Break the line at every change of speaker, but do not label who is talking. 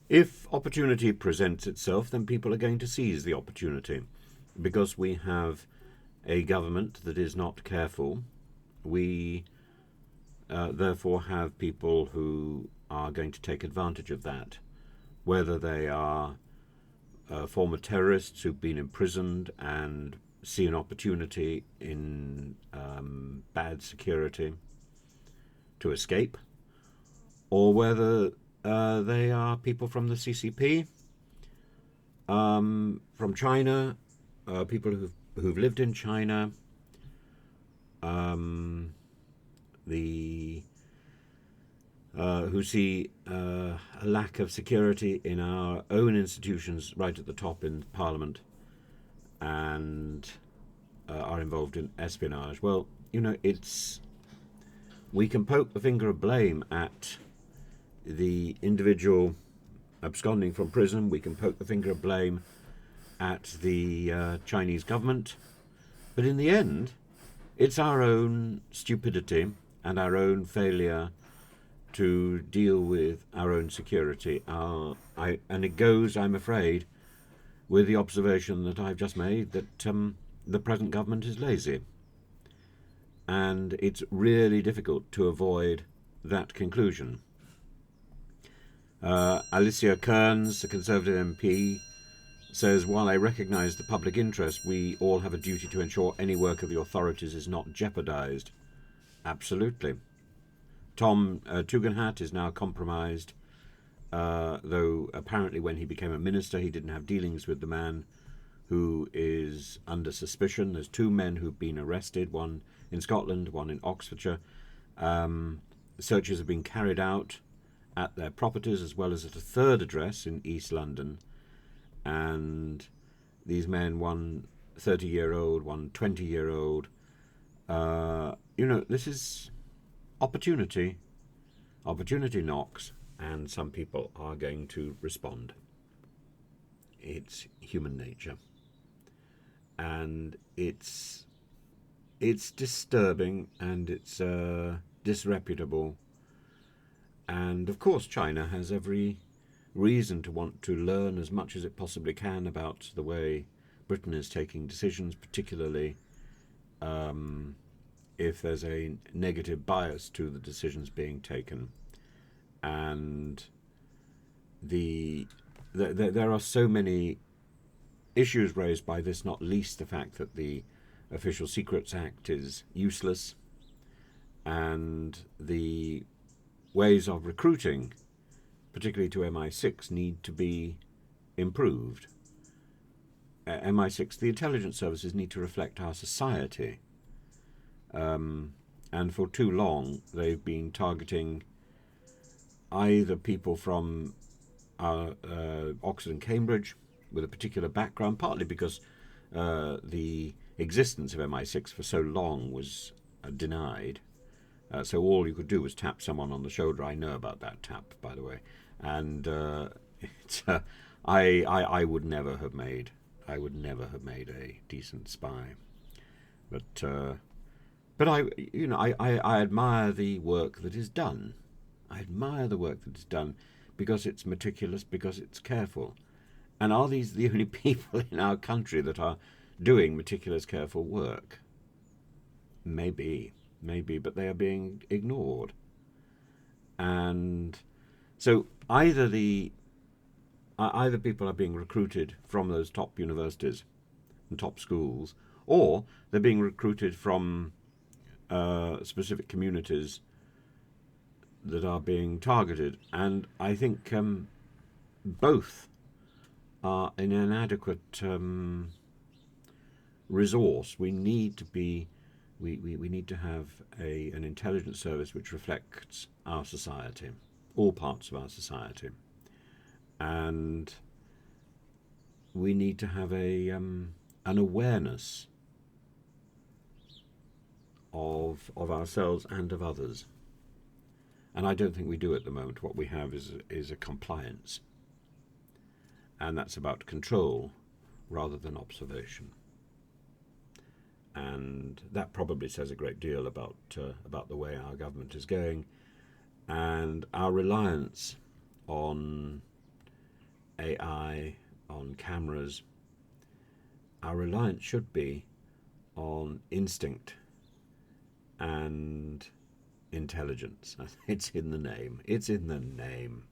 If opportunity presents itself, then people are going to seize the opportunity. Because we have a government that is not careful, we therefore have people who are going to take advantage of that, whether they are former terrorists who've been imprisoned and see an opportunity in bad security to escape, or whether they are people from the CCP, from China, people who've lived in China, the who see a lack of security in our own institutions right at the top in Parliament, and are involved in espionage. Well, it's we can poke the finger of blame at the individual absconding from prison. We can poke the finger of blame at the Chinese government, but in the end, it's our own stupidity and our own failure to deal with our own security. And it goes, I'm afraid, with the observation that I've just made that the present government is lazy. And it's really difficult to avoid that conclusion. Alicia Kearns, the Conservative MP, says, while I recognise the public interest, we all have a duty to ensure any work of the authorities is not jeopardised. Absolutely. Tom Tugendhat is now compromised, though apparently when he became a minister he didn't have dealings with the man who is under suspicion. There's two men who've been arrested, one in Scotland, one in Oxfordshire. Searches have been carried out at their properties as well as at a third address in East London. And these men, one 30-year-old, one 20-year-old, this is opportunity. Opportunity knocks, and some people are going to respond. It's human nature. And it's disturbing, and it's disreputable. And of course China has every reason to want to learn as much as it possibly can about the way Britain is taking decisions, particularly if there's a negative bias to the decisions being taken. And there are so many issues raised by this, not least the fact that the Official Secrets Act is useless, and the ways of recruiting, particularly to MI6, need to be improved. MI6, the intelligence services, need to reflect our society. And for too long, they've been targeting either people from Oxford and Cambridge with a particular background, partly because the existence of MI6 for so long was denied. So all you could do was tap someone on the shoulder. I know about that tap, by the way. And I would never have made a decent spy. But I admire the work that is done. I admire the work that is done because it's meticulous, because it's careful. And are these the only people in our country that are doing meticulous, careful work? Maybe, but they are being ignored. And so either people are being recruited from those top universities and top schools, or they're being recruited from specific communities that are being targeted. And I think both are an inadequate resource. We need to be we need to have an intelligence service which reflects our society, all parts of our society, and we need to have an awareness of ourselves and of others. And I don't think we do at the moment. What we have is a compliance, and that's about control rather than observation. And that probably says a great deal about the way our government is going, and our reliance on AI, on cameras, our reliance should be on instinct and intelligence. It's in the name. It's in the name.